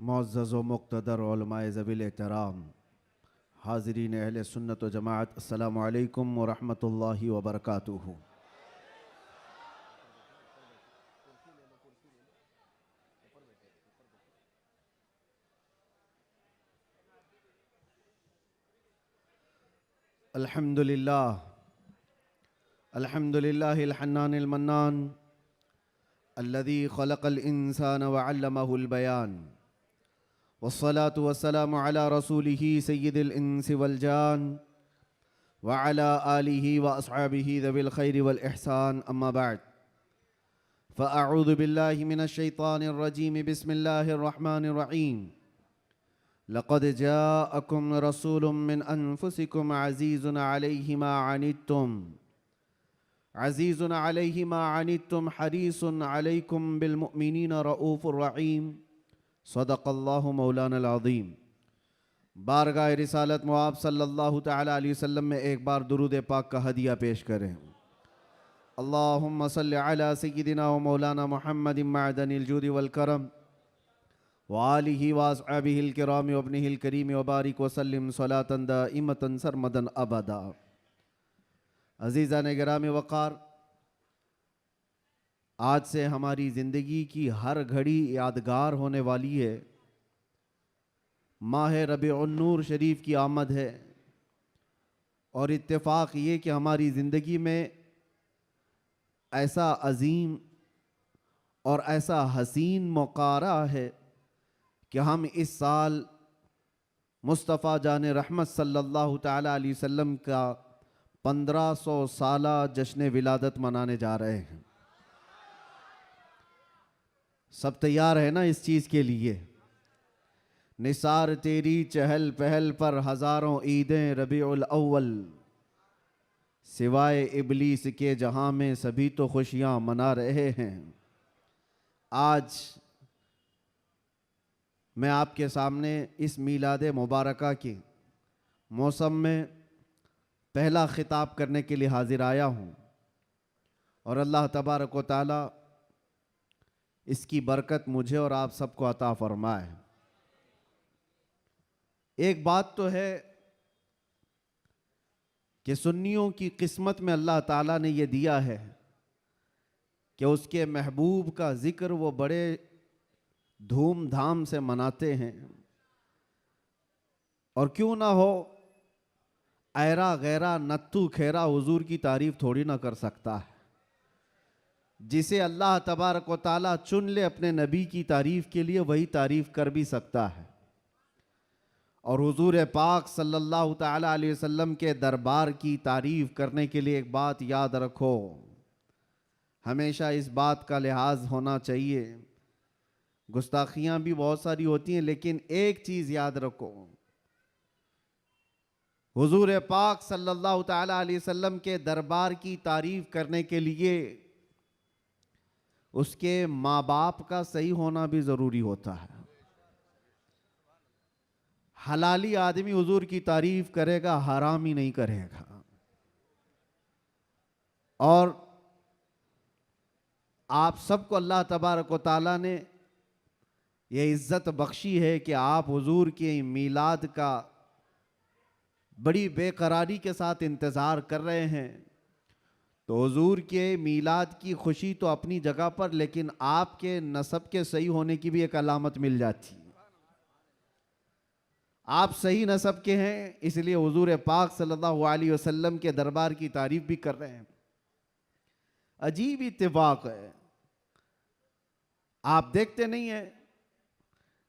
मुअज़्ज़ज़ व मुक़्तदर उलमाए ज़वील एहतराम, हाज़रीन अहले सुन्नत व जमाअत, अस्सलामु अलैकुम व रहमतुल्लाहि व बरकातुहू। अल्हम्दुलिल्लाह अल्हम्दुलिल्लाहिल हन्नानिल मन्नान अल्लज़ी ख़लक़ल इंसान व अल्लमहुल बयान वस्सलातु वस्सलामु अला रसूलिही सय्यिदिल इंसि वल जान व अला आलिही व अस्हाबिही ज़विल खैरि वल इहसान, अम्मा बअद। फ़अऊज़ु बिल्लाहि मिनश शैतानिर रजीम, बिस्मिल्लाहिर रहमानिर रहीम। लक़द जाअकुम रसूलुम मिन अनफुसिकुम अज़ीज़ुन अलैहि मा अनित्तुम हरीसुन अलैकुम बिल मुमिनीना रऊफ़ुर रहीम। सदक़ल्लाहु मौलाना अज़ीम। बारगाह रिसालत मुआब सल्लल्लाहु तआला अलैहि वसल्लम में एक बार दुरूद पाक का हदिया पेश करें। अल्लाहुम्मा सल्लि अला सय्यिदिना व मौलाना मुहम्मदिन मअदनिल जूदि वल करम व आलिहि व अस्हाबिहिल किराम व इब्निहिल करीम व बारिक व सल्लिम सलातन दाइमतन सरमदन अबदा। अज़ीज़ान गिरामी वक़ार, आज से हमारी ज़िंदगी की हर घड़ी यादगार होने वाली है। माह रबीउन नूर शरीफ की आमद है और इत्तेफाक ये कि हमारी ज़िंदगी में ऐसा अजीम और ऐसा हसीन मौका आ रहा है कि हम इस साल मुस्तफ़ा जान रहमत सल्लल्लाहु तआला अलैहि वसल्लम का 1500 साला जश्न विलादत मनाने जा रहे हैं। सब तैयार है ना इस चीज़ के लिए? निसार तेरी चहल पहल पर हज़ारों ईदें रबीउल अव्वल, सिवाय इबलीस के जहां में सभी तो खुशियां मना रहे हैं। आज मैं आपके सामने इस मीलाद मुबारका के मौसम में पहला खिताब करने के लिए हाजिर आया हूँ और अल्लाह तबारक व तआला इसकी बरकत मुझे और आप सबको अता फरमाए। एक बात तो है कि सुन्नियों की किस्मत में अल्लाह ताला ने यह दिया है कि उसके महबूब का जिक्र वो बड़े धूमधाम से मनाते हैं। और क्यों ना हो, ऐरा गैरा नत्थु खेरा हुजूर की तारीफ थोड़ी ना कर सकता है। जिसे अल्लाह तबारक व ताला चुन ले अपने नबी की तारीफ के लिए, वही तारीफ कर भी सकता है। और हुजूर पाक सल्लल्लाहु तआला अलैहि वसल्लम के दरबार की तारीफ करने के लिए एक बात याद रखो, हमेशा इस बात का लिहाज होना चाहिए। गुस्ताखियां भी बहुत सारी होती हैं, लेकिन एक चीज याद रखो, हुजूर पाक सल्लल्लाहु तआला अलैहि वसल्लम के दरबार की तारीफ करने के लिए उसके माँ बाप का सही होना भी जरूरी होता है। हलाली आदमी हुजूर की तारीफ करेगा, हरामी नहीं करेगा। और आप सबको अल्लाह तबारक व तआला ने ये इज्जत बख्शी है कि आप हुजूर के मीलाद का बड़ी बेकरारी के साथ इंतज़ार कर रहे हैं। तो हुजूर के मीलाद की खुशी तो अपनी जगह पर, लेकिन आपके नसब के सही होने की भी एक अलामत मिल जाती है। आप सही नसब के हैं, इसलिए हुजूर पाक सल्लल्लाहु अलैहि वसल्लम के दरबार की तारीफ भी कर रहे हैं। अजीब इत्तेफाक है, आप देखते नहीं है,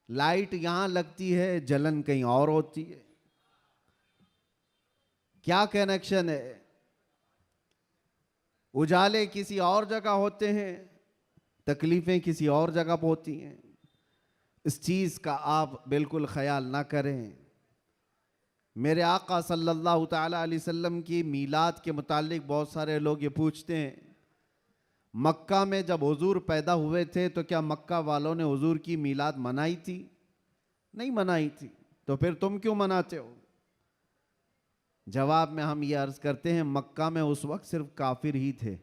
लाइट यहां लगती है, जलन कहीं और होती है। क्या कनेक्शन है? उजाले किसी और जगह होते हैं, तकलीफें किसी और जगह पर होती हैं। इस चीज़ का आप बिल्कुल ख्याल ना करें। मेरे आका सल्लल्लाहु तआला अलैहि वसल्लम की मीलाद के मुतालिक बहुत सारे लोग ये पूछते हैं, मक्का में जब हुजूर पैदा हुए थे तो क्या मक्का वालों ने हुजूर की मीलाद मनाई थी? नहीं मनाई थी, तो फिर तुम क्यों मनाते हो? जवाब में हम ये अर्ज करते हैं, मक्का में उस वक्त सिर्फ काफिर ही थे।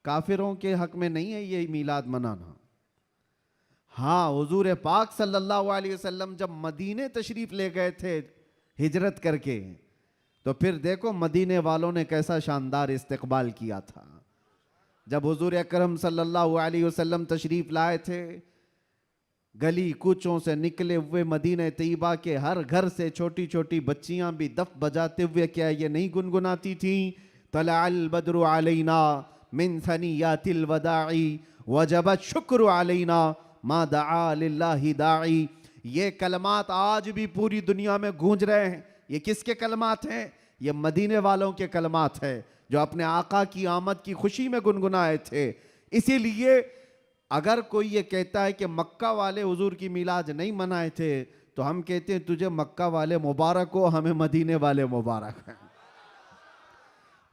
काफिरों के हक में नहीं है ये मीलाद मनाना। हाँ, हुजूर पाक सल्लल्लाहु अलैहि वसल्लम जब मदीने तशरीफ ले गए थे हिजरत करके, तो फिर देखो मदीने वालों ने कैसा शानदार इस्तकबाल किया था। जब हुजूर अकरम सल्लल्लाहु अलैहि वसल्लम तशरीफ लाए थे, गली कूचों से निकले हुए मदीने तैयबा के हर घर से छोटी छोटी बच्चियां भी दफ बजाते हुए क्या ये नहीं गुनगुनाती थी, तलअल बद्रु अलैना मिन सनियातिल वदाई वजबत शुक्र अलैना मा दआ लिल्लाहि दाई। ये कलमात आज भी पूरी दुनिया में गूंज रहे हैं। ये किसके कलमात हैं? ये मदीने वालों के कलमात हैं, जो अपने आका की आमद की खुशी में गुनगुनाए थे। इसीलिए अगर कोई ये कहता है कि मक्का वाले हुजूर की मिलाद नहीं मनाए थे, तो हम कहते हैं तुझे मक्का वाले मुबारक हो, हमें मदीने वाले मुबारक हैं।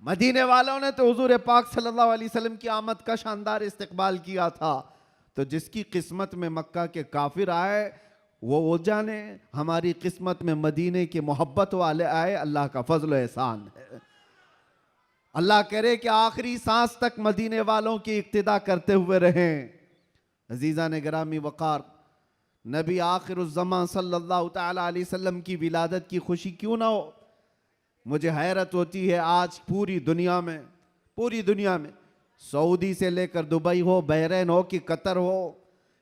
मदीने वालों ने तो हुजूर पाक सल्लल्लाहु अलैहि वसल्लम की आमद का शानदार इस्तकबाल किया था। तो जिसकी किस्मत में मक्का के काफिर आए वो जाने, हमारी किस्मत में मदीने की मोहब्बत वाले आए, अल्लाह का फजल एहसान है। अल्लाह करे कि आखिरी सांस तक मदीने वालों की इक्तिदा करते हुए रहें। अजीज़ा ने गिरामी वक़ार, नबी आखिरुज़्ज़मान सल्लल्लाहु तआला अलैहि वसल्लम की विलादत की खुशी क्यों ना हो। मुझे हैरत होती है, आज पूरी दुनिया में सऊदी से लेकर दुबई हो, बहरीन हो कि कतर हो,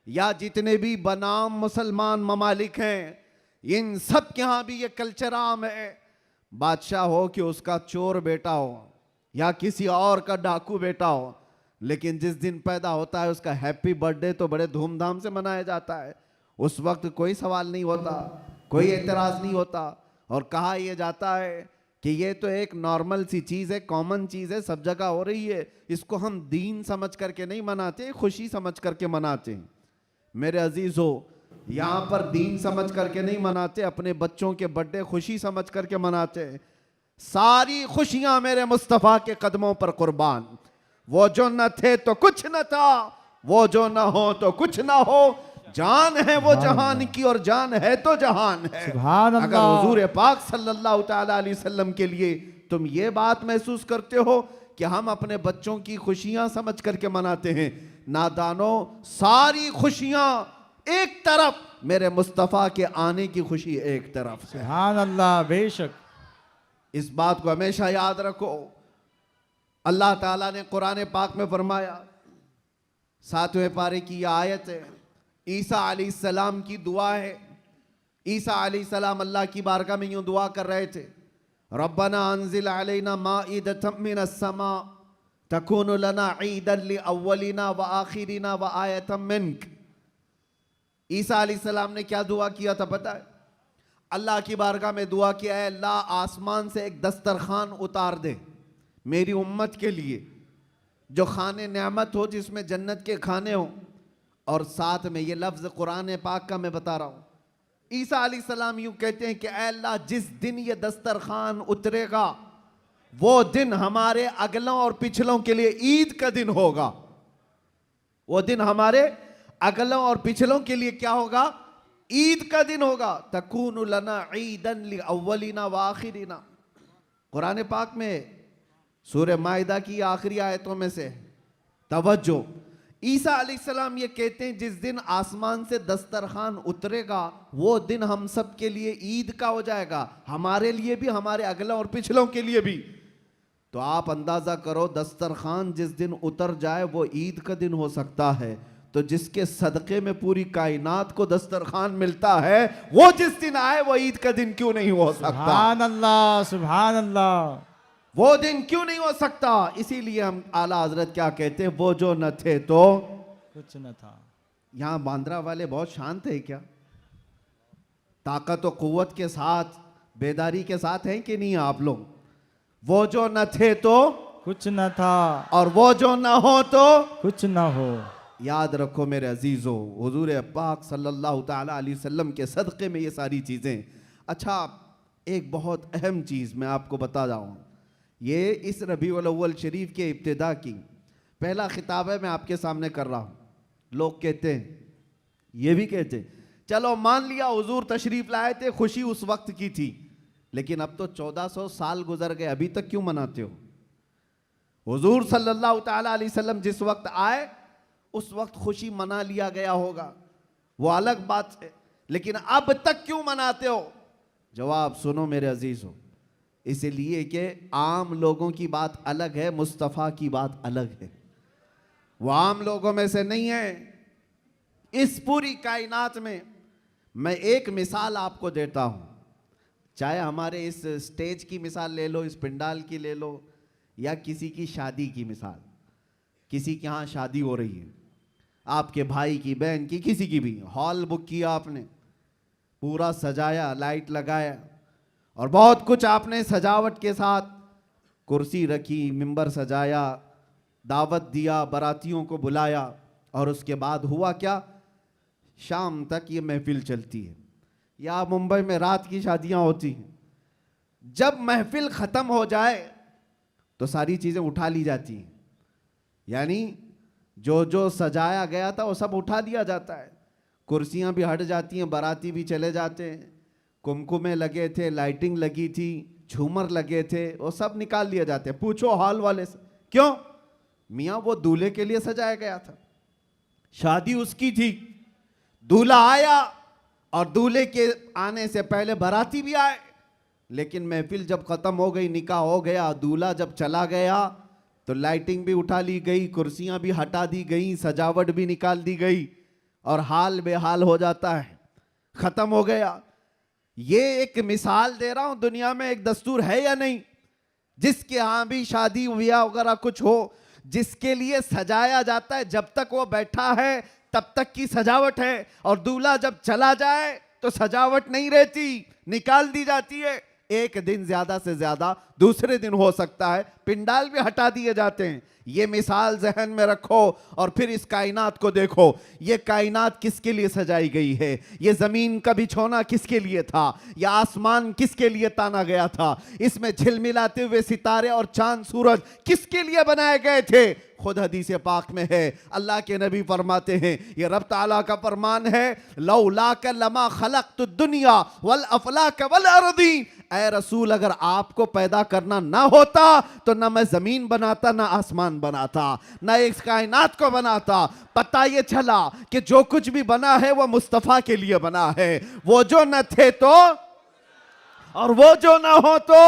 या जितने भी बनाम मुसलमान ममालिक हैं, इन सब के यहाँ भी ये कल्चर आम है। बादशाह हो कि उसका चोर बेटा हो या किसी और का डाकू बेटा हो, लेकिन जिस दिन पैदा होता है उसका हैप्पी बर्थडे तो बड़े धूमधाम से मनाया जाता है। उस वक्त कोई सवाल नहीं होता, कोई एतराज़ नहीं होता, और कहा यह जाता है कि ये तो एक नॉर्मल सी चीज़ है, कॉमन चीज़ है, सब जगह हो रही है, इसको हम दीन समझ करके नहीं मनाते, खुशी समझ करके मनाते हैं। मेरे अजीज़ो, यहाँ पर दीन समझ करके नहीं मनाते, अपने बच्चों के बर्थडे खुशी समझ करके मनाते हैं। सारी खुशियाँ मेरे मुस्तफ़ा के कदमों पर कुर्बान। वो जो न थे तो कुछ न था, वो जो न हो तो कुछ न हो, जान है वो जहान की और जान है तो जहान है। अगर हुजूर पाक सल्लल्लाहु तआला अलैहि वसल्लम के लिए तुम ये बात महसूस करते हो कि हम अपने बच्चों की खुशियां समझ करके मनाते हैं, नादानो, सारी खुशियां एक तरफ, मेरे मुस्तफ़ा के आने की खुशी एक तरफ। सुभान अल्लाह, बेशक। इस बात को हमेशा याद रखो। अल्लाह ताला ने कुरान पाक में फरमाया, 7वें पारे की यह आयत है, ईसा अलैहिस्सलाम की दुआ है। ईसा अलैहिस्सलाम अल्लाह की बारगाह में यूं दुआ कर रहे थे, रब्बना अंजिल अलैना माइदतम मिनस समा तकूनु लना ईदन लिअव्वलिना व आखिरिना व आयतम मिनक। ईसा अलैहिस्सलाम ने क्या दुआ किया था पता है? अल्लाह की बारगाह में दुआ किया है, अल्लाह आसमान से एक दस्तरखान उतार दे मेरी उम्मत के लिए, जो खाने नेमत हो, जिसमें जन्नत के खाने हो, और साथ में ये लफ्ज़ कुरान पाक का मैं बता रहा हूँ। ईसा अलैहिस्सलाम यूँ कहते हैं कि ऐ अल्लाह, जिस दिन ये दस्तरखान उतरेगा वो दिन हमारे अगलों और पिछलों के लिए ईद का दिन होगा। वो दिन हमारे अगलों और पिछलों के लिए क्या होगा? ईद का दिन होगा। तकूनु लना ईदन लिअव्वलिना व आखिरिना। कुरान पाक में सूरह माइदा की आखिरी आयतों में से तवज्जो, ईसा अलैहिस्सलाम ये कहते हैं जिस दिन आसमान से दस्तरखान उतरेगा वो दिन हम सब के लिए ईद का हो जाएगा, हमारे लिए भी, हमारे अगलों और पिछलों के लिए भी। तो आप अंदाजा करो, दस्तरखान जिस दिन उतर जाए वो ईद का दिन हो सकता है, तो जिसके सदक़े में पूरी कायनात को दस्तरखान मिलता है, वो जिस दिन आए वो ईद का दिन क्यों नहीं हो सकता? सुभान अल्लाह, सुभान अल्लाह। वो दिन क्यों नहीं हो सकता? इसीलिए हम आला हजरत क्या कहते हैं, वो जो न थे तो कुछ न था। यहाँ बांद्रा वाले बहुत शांत है क्या? ताकत और कुव्वत के साथ, बेदारी के साथ हैं कि नहीं आप लोग? वो जो न थे तो कुछ न था, और वो जो न हो तो कुछ न हो। याद रखो मेरे अजीजों, हुजूर पाक सल्लल्लाहु ताला अलैहि वसल्लम के सदक़े में ये सारी चीज़ें। अच्छा, एक बहुत अहम चीज़ मैं आपको बता जाऊँ, ये इस रबीउल अव्वल शरीफ के इब्तिदा की पहला खिताब है, मैं आपके सामने कर रहा हूँ। लोग कहते हैं, ये भी कहते हैं, चलो मान लिया हुजूर तशरीफ लाए थे, खुशी उस वक्त की थी, लेकिन अब तो 1400 साल गुजर गए, अभी तक क्यों मनाते हो? हुजूर सल्लल्लाहु ताला अलैहि वसल्लम जिस वक्त आए उस वक्त खुशी मना लिया गया होगा, वो अलग बात है, लेकिन अब तक क्यों मनाते हो? जवाब सुनो मेरे अजीजों, इसलिए कि आम लोगों की बात अलग है, मुस्तफ़ा की बात अलग है। वो आम लोगों में से नहीं है। इस पूरी कायनात में मैं एक मिसाल आपको देता हूं, चाहे हमारे इस स्टेज की मिसाल ले लो, इस पंडाल की ले लो, या किसी की शादी की मिसाल। किसी के यहाँ शादी हो रही है, आपके भाई की, बहन की, किसी की भी, हॉल बुक किया आपने, पूरा सजाया, लाइट लगाया और बहुत कुछ आपने सजावट के साथ, कुर्सी रखी, मिंबर सजाया, दावत दिया, बारातियों को बुलाया, और उसके बाद हुआ क्या? शाम तक ये महफिल चलती है। या मुंबई में रात की शादियां होती हैं। जब महफिल ख़त्म हो जाए तो सारी चीज़ें उठा ली जाती हैं, यानी जो जो सजाया गया था वो सब उठा लिया जाता है। कुर्सियां भी हट जाती हैं, बाराती भी चले जाते हैं, कुमकुमे लगे थे, लाइटिंग लगी थी, झूमर लगे थे, वो सब निकाल लिए जाते हैं। पूछो हॉल वाले से, क्यों? मियाँ वो दूल्हे के लिए सजाया गया था, शादी उसकी थी, दूल्हा आया और दूल्हे के आने से पहले बाराती भी आए, लेकिन महफिल जब खत्म हो गई, निकाह हो गया, दूल्हा जब चला गया तो लाइटिंग भी उठा ली गई, कुर्सियां भी हटा दी गई, सजावट भी निकाल दी गई, और हाल बेहाल हो जाता है, खत्म हो गया। ये एक मिसाल दे रहा हूं, दुनिया में एक दस्तूर है या नहीं, जिसके यहां भी शादी ब्याह वगैरह कुछ हो, जिसके लिए सजाया जाता है, जब तक वो बैठा है तब तक की सजावट है, और दूल्हा जब चला जाए तो सजावट नहीं रहती, निकाल दी जाती है। एक दिन ज्यादा से ज्यादा दूसरे दिन हो सकता है, पिंडाल भी हटा दिए जाते हैं। ये मिसाल जहन में रखो और फिर इस कायनात को देखो। ये कायनात किसके लिए सजाई गई है? ये जमीन का बिछोना किसके लिए था? यह आसमान किसके लिए ताना गया था? इसमें झिलमिलाते हुए सितारे और चांद सूरज किसके लिए बनाए गए थे? खुद हदीस पाक में है, अल्लाह के नबी फरमाते हैं, ये रब ताला का फरमान है, लौलाक लमा खलक़तु दुनिया वल अफलाक वल अर्दी। ऐ रसूल, अगर आपको पैदा करना ना होता तो ना मैं जमीन बनाता, ना आसमान बनाता, ना इस कायनात को बनाता। पता ये चला कि जो कुछ भी बना है वो मुस्तफ़ा के लिए बना है। वो जो न थे तो, और वो जो ना हो तो,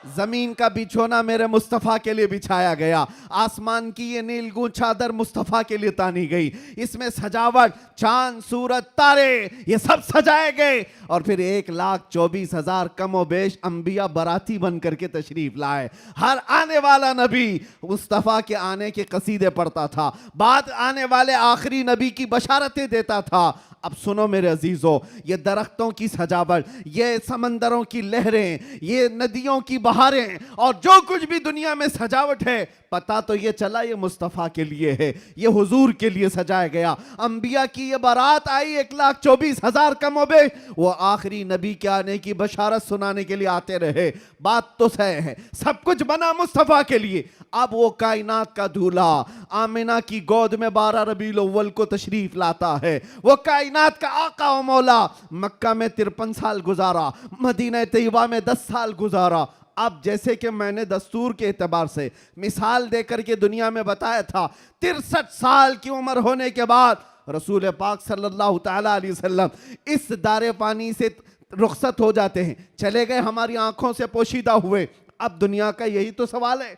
जमीन का बिछोना मेरे मुस्तफ़ा के लिए बिछाया गया, आसमान की ये नीलगू चादर मुस्तफ़ा के लिए तानी गई, इसमें सजावट, चांद सूरज तारे ये सब सजाए गए, और फिर 1,24,000 कम बेश अंबिया बराती बन करके तशरीफ लाए। हर आने वाला नबी मुस्तफ़ा के आने के कसीदे पढ़ता था, बाद आने वाले आखिरी नबी की बशारतें देता था। अब सुनो मेरे अजीजों, ये दरख्तों की सजावट, ये समंदरों की लहरें, ये नदियों की बहारें, और जो कुछ भी दुनिया में सजावट है, पता तो ये चला ये मुस्तफ़ा के लिए है, ये हुजूर के लिए सजाया गया। अंबिया की ये बारात आई 1,24,000 कमोबे, वो आखिरी नबी के आने की बशारत सुनाने के लिए आते रहे। बात तो सही है, सब कुछ बना मुस्तफ़ा के लिए। अब वो कायनात का दूल्हा आमिना की गोद में 12 रबीउल अव्वल को तशरीफ लाता है। वो कायनात का आका व मौला मक्का में 53 साल गुजारा, मदीना तैयबा में 10 साल गुजारा। अब जैसे कि मैंने दस्तूर के एतबार से मिसाल देकर के दुनिया में बताया था, 63 साल की उम्र होने के बाद रसूल पाक सल्लल्लाहु तआला अलैहि वसल्लम इस दारे पानी से रुखसत हो जाते हैं, चले गए, हमारी आंखों से पोशीदा हुए। अब दुनिया का यही तो सवाल है,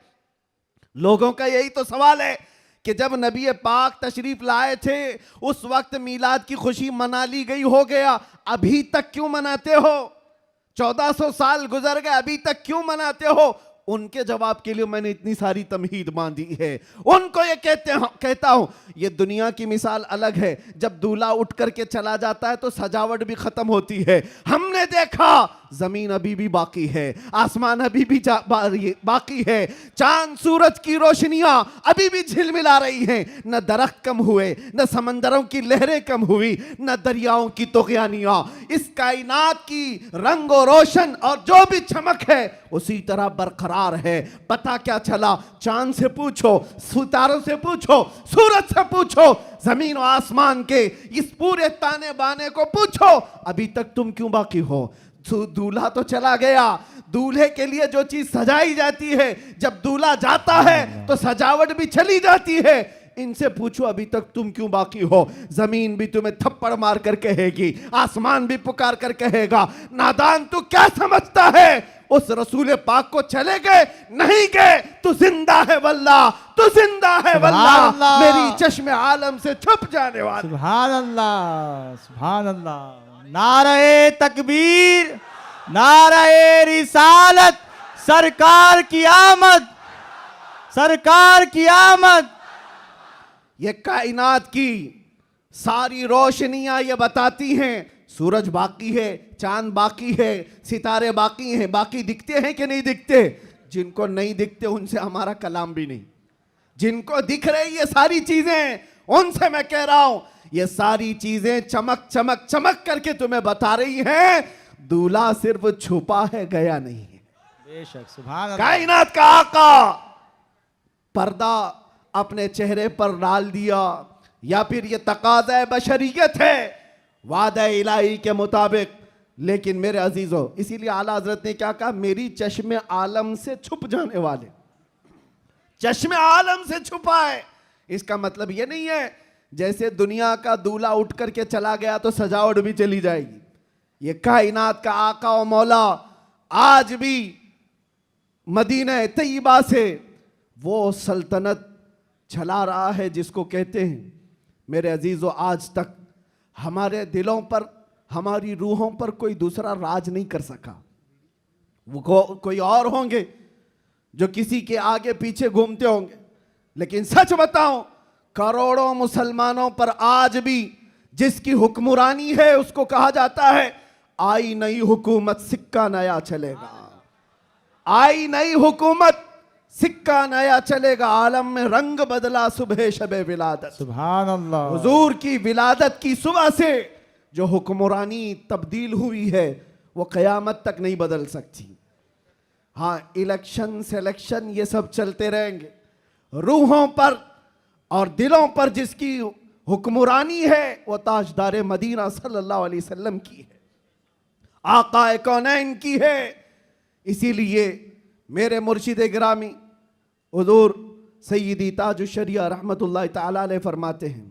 लोगों का यही तो सवाल है कि जब नबी पाक तशरीफ लाए थे उस वक्त मीलाद की खुशी मना ली गई, हो गया, अभी तक क्यों मनाते हो? 1400 साल गुजर गए, अभी तक क्यों मनाते हो? उनके जवाब के लिए मैंने इतनी सारी तमहीद बांधी है। उनको ये कहता हूं, ये दुनिया की मिसाल अलग है। जब दूल्हा उठ करके चला जाता है तो सजावट भी खत्म होती है। हमने देखा जमीन अभी भी बाकी है, आसमान अभी भी बाकी है, चांद सूरज की रोशनियां अभी भी झिलमिला रही हैं। न दरख्त कम हुए, न समंदरों की लहरें कम हुई, न दरियाओं की तुग़यानियां। इस कायनात की रंग और रोशन और जो भी चमक है उसी तरह बरकरार है। पता क्या चला? चांद से पूछो, सितारों से पूछो, सूरज से पूछो, जमीन और आसमान के इस पूरे ताने बाने को पूछो, अभी तक तुम क्यों बाकी हो? दूल्हा तो चला गया, दूल्हे के लिए जो चीज सजाई जाती है, जब दूल्हा जाता है तो सजावट भी चली जाती है। इनसे पूछो अभी तक तुम क्यों बाकी हो। जमीन भी तुम्हें थप्पड़ मार कर कहेगी, आसमान भी पुकार कर कहेगा, नादान तू क्या समझता है। उस रसूल पाक को चले गए नहीं गए, तू जिंदा है वल्लाह, तू जिंदा है वल्लाह, सुभान अल्लाह। मेरी चश्मे आलम से छुप जाने वाला। सुभान अल्लाह, सुभान अल्लाह। नारे तकबीर, नारे रिसालत, सरकार की आमद, सरकार की आमद। ये कायनात की सारी रोशनियां ये बताती हैं सूरज बाकी है, चांद बाकी है, सितारे बाकी हैं। बाकी दिखते हैं कि नहीं दिखते? जिनको नहीं दिखते उनसे हमारा कलाम भी नहीं। जिनको दिख रही ये सारी चीजें, उनसे मैं कह रहा हूं ये सारी चीजें चमक चमक चमक करके तुम्हें बता रही हैं दूल्हा सिर्फ छुपा है, गया नहीं है। बेशक, सुभान अल्लाह। कायनात का आका पर्दा अपने चेहरे पर डाल दिया, या फिर ये तकाज़ा बशरियत है वादा इलाही के मुताबिक। लेकिन मेरे अजीजों, इसीलिए आला हजरत ने क्या कहा, मेरी चश्मे आलम से छुप जाने वाले, चश्मे आलम से छुपा है। इसका मतलब ये नहीं है जैसे दुनिया का दूल्हा उठ करके चला गया तो सजावट भी चली जाएगी। ये कायनात का आका और मौला आज भी मदीना तैयबा से वो सल्तनत चला रहा है जिसको कहते हैं। मेरे अजीजों, आज तक हमारे दिलों पर, हमारी रूहों पर कोई दूसरा राज नहीं कर सका। वो कोई और होंगे जो किसी के आगे पीछे घूमते होंगे, लेकिन सच बताऊं करोड़ों मुसलमानों पर आज भी जिसकी हुक्मरानी है उसको कहा जाता है आई नई हुकूमत सिक्का नया चलेगा, आई नई हुकूमत सिक्का नया चलेगा। आलम में रंग बदला सुबह शबे विलादत, सुभान अल्लाह। हुजूर की विलादत की सुबह से जो हुक्मरानी तब्दील हुई है वो क़यामत तक नहीं बदल सकती। हाँ, इलेक्शन सिलेक्शन ये सब चलते रहेंगे, रूहों पर और दिलों पर जिसकी हुक्मरानी है वो ताजदार मदीना सल्लल्लाहु अलैहि वसल्लम की है, आकाए कौनैन की है। इसीलिए मेरे मुर्शिद गिरामी हुजूर सय्यदी ताजुश शरिया रहमतुल्लाह तआला अलैह फरमाते हैं,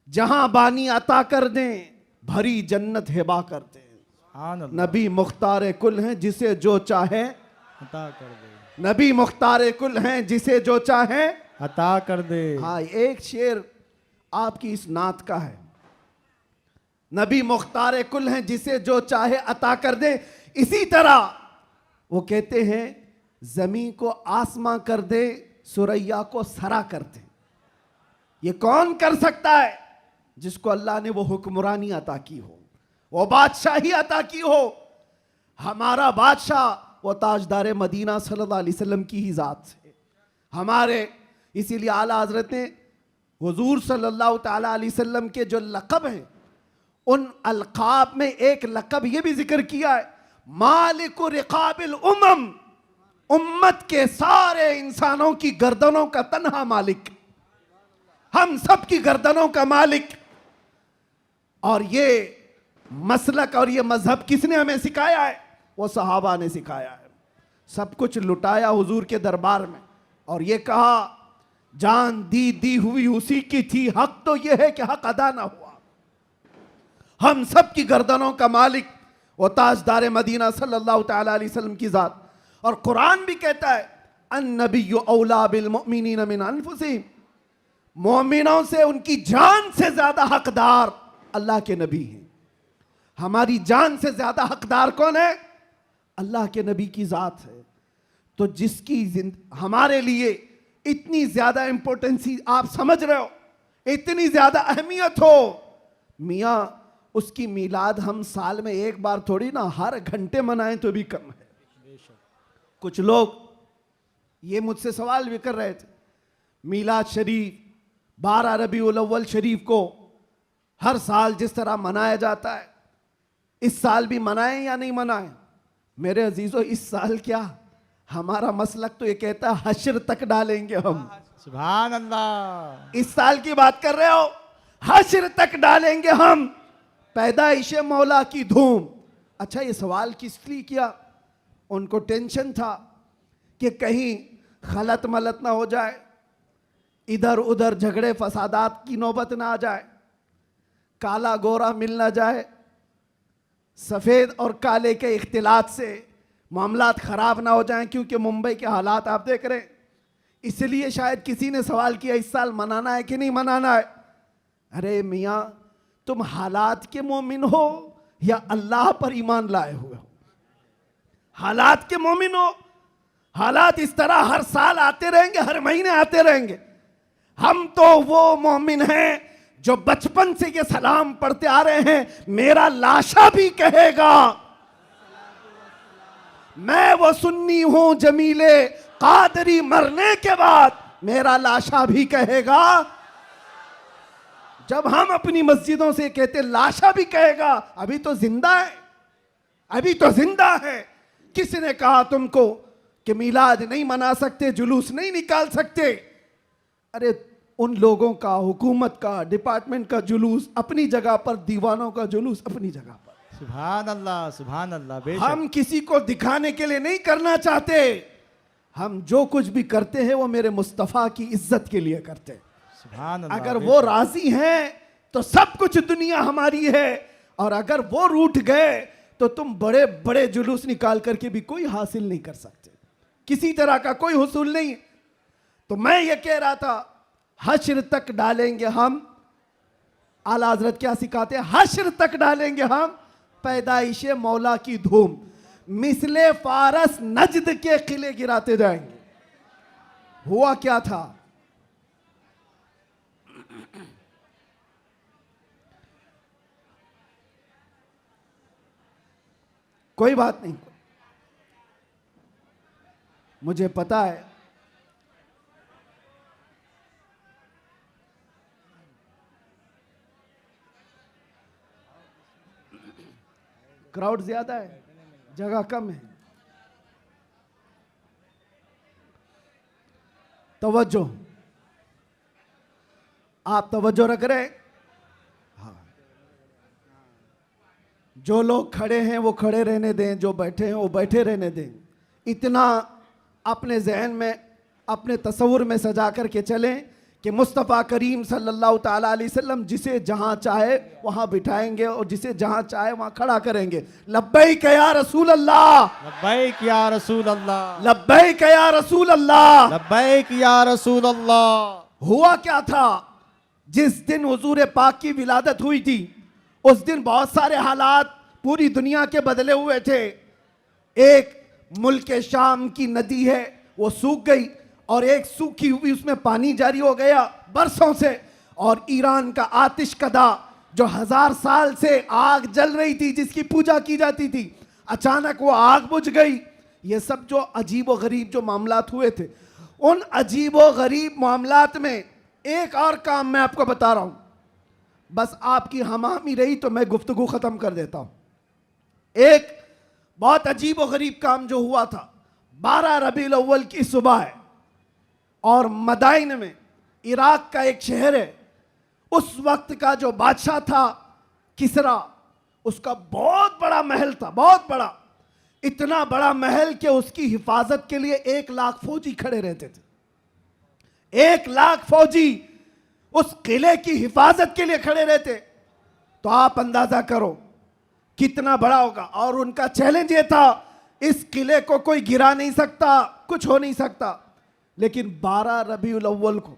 जहां बानी अता कर दें भरी जन्नत हिबा कर दें। सुभान अल्लाह। नबी मुख्तार कुल हैं जिसे जो चाहे अता कर दे, नबी मुख्तार कुल हैं जिसे जो चाहे अता कर दे। हाँ, एक शेर आपकी इस नात का है, नबी मुख्तार कुल हैं जिसे जो चाहे अता कर दे। इसी तरह वो कहते हैं जमीन को आसमां कर दे, सुरैया को सरा कर दे। ये कौन कर सकता है? जिसको अल्लाह ने वो हुक्मरानी अता की हो, वो बादशाही अता की हो। हमारा बादशाह वो ताजदार मदीना सल्लल्लाहु अलैहि वसल्लम की ही जात है हमारे। इसीलिए आला हजरत ने हुजूर सल्लल्लाहु ताला अलैहि वसल्लम के जो लक़ब हैं उन अलक़ाब में एक लक़ब ये भी जिक्र किया है, मालिक रिक़ाबिल उम्म, उम्मत के सारे इंसानों की गर्दनों का तन्हा मालिक, हम सब की गर्दनों का मालिक। और ये मसलक और ये मजहब किसने हमें सिखाया है? वो सहाबा ने सिखाया है। सब कुछ लुटाया हुजूर के दरबार में और ये कहा जान दी हुई उसी की थी, हक तो ये है कि हक अदा ना हुआ। हम सब की गर्दनों का मालिक वो ताजदार मदीना सल्लल्लाहु ताला अलैहि वसल्लम की जात। और कुरान भी कहता है अन्नबिय्यु औला बिल मुमिनीन मिन अनफुसिहिम, मोमिनों से उनकी जान से ज्यादा हकदार अल्लाह के नबी हैं। हमारी जान से ज्यादा हकदार कौन है? अल्लाह के नबी की जात है। तो जिसकी हमारे लिए इतनी ज्यादा इंपॉर्टेंसी आप समझ रहे हो, इतनी ज्यादा अहमियत हो, मियाँ उसकी मीलाद हम साल में एक बार थोड़ी ना हर घंटे मनाएं तो भी कम है। कुछ लोग ये मुझसे सवाल भी कर रहे थे, मीलाद शरीफ 12 रबीउल अव्वल शरीफ को हर साल जिस तरह मनाया जाता है इस साल भी मनाएं या नहीं मनाएं? मेरे अजीजों, इस साल क्या, हमारा मसलक तो ये कहता है हश्र तक डालेंगे हम। सुभान अल्लाह। इस साल की बात कर रहे हो, हश्र तक डालेंगे हम, पैदाइश मौला की धूम। अच्छा, ये सवाल किस लिए किया? उनको टेंशन था कि कहीं खलत मलत ना हो जाए, इधर उधर झगड़े फसादात की नौबत ना आ जाए, काला गोरा मिल ना जाए, सफेद और काले के इख्तिलात से मामलात खराब ना हो जाएं, क्योंकि मुंबई के हालात आप देख रहे हैं। इसलिए शायद किसी ने सवाल किया इस साल मनाना है कि नहीं मनाना है। अरे मियां, तुम हालात के मोमिन हो या अल्लाह पर ईमान लाए हुए हो? हालात के मोमिन हो। हालात इस तरह हर साल आते रहेंगे, हर महीने आते रहेंगे। हम तो वो मोमिन हैं जो बचपन से ये सलाम पढ़ते आ रहे हैं, मेरा लाशा भी कहेगा मैं वो सुन्नी हूं जमीले कादरी, मरने के बाद मेरा लाशा भी कहेगा। जब हम अपनी मस्जिदों से कहते लाशा भी कहेगा, अभी तो जिंदा है, अभी तो जिंदा है। किसने कहा तुमको कि मिलाद नहीं मना सकते, जुलूस नहीं निकाल सकते? अरे उन लोगों का, हुकूमत का, डिपार्टमेंट का जुलूस अपनी जगह पर, दीवानों का जुलूस अपनी जगह पर। सुभान अल्लाह, सुभान अल्लाह। बेशक हम किसी को दिखाने के लिए नहीं करना चाहते। हम जो कुछ भी करते हैं वो मेरे मुस्तफ़ा की इज्जत के लिए करते हैं। सुभान अल्लाह। अगर वो राजी हैं तो सब कुछ दुनिया हमारी है, और अगर वो रूठ गए तो तुम बड़े बड़े जुलूस निकाल करके भी कोई हासिल नहीं कर सकते, किसी तरह का कोई हुसूल नहीं। तो मैं ये कह रहा था, हश्र तक डालेंगे हम, आला हजरत क्या सिखाते हैं, हश्र तक डालेंगे हम पैदाइश मौला की धूम, मिसले फारस नजद के किले गिराते जाएंगे। हुआ क्या था, कोई बात नहीं, मुझे पता है क्राउड ज्यादा है, जगह कम है। तवज्जो, आप तवज्जो रख रहे हैं? हाँ। जो लोग खड़े हैं वो खड़े रहने दें, जो बैठे हैं वो बैठे रहने दें। इतना अपने जहन में, अपने तसव्वुर में सजा करके चलें कि मुस्तफ़ा करीम सल्लल्लाहु ताला अलैहि वसल्लम जिसे जहां चाहे वहां बिठाएंगे और जिसे जहां चाहे वहां खड़ा करेंगे। लब्बैक या रसूल अल्लाह, लब्बैक या रसूल अल्लाह, लब्बैक या रसूल अल्लाह, लब्बैक या रसूल अल्लाह। हुआ क्या था, जिस दिन हुजूर पाक की विलादत हुई थी उस दिन बहुत सारे हालात पूरी दुनिया के बदले हुए थे। एक मुल्क शाम की नदी है वो सूख गई, और एक सूखी हुई उसमें पानी जारी हो गया बरसों से। और ईरान का आतिशकदा जो 1000 साल से आग जल रही थी, जिसकी पूजा की जाती थी, अचानक वो आग बुझ गई। ये सब जो अजीब व गरीब जो मामलात हुए थे, उन अजीब व गरीब मामलात में एक और काम मैं आपको बता रहा हूं, बस आपकी हमामी रही तो मैं गुफ्तगू खत्म कर देता हूं। एक बहुत अजीब व गरीब काम जो हुआ था, 12 रबीउल अव्वल की सुबह है, और मदाइन में, इराक का एक शहर है, उस वक्त का जो बादशाह था किसरा, उसका बहुत बड़ा महल था, बहुत बड़ा, इतना बड़ा महल कि उसकी हिफाजत के लिए 1 लाख फौजी खड़े रहते थे। 1 लाख फौजी उस किले की हिफाजत के लिए खड़े रहते। तो आप अंदाजा करो कितना बड़ा होगा। और उनका चैलेंज ये था, इस किले को कोई गिरा नहीं सकता, कुछ हो नहीं सकता। लेकिन 12 रबीउल अव्वल को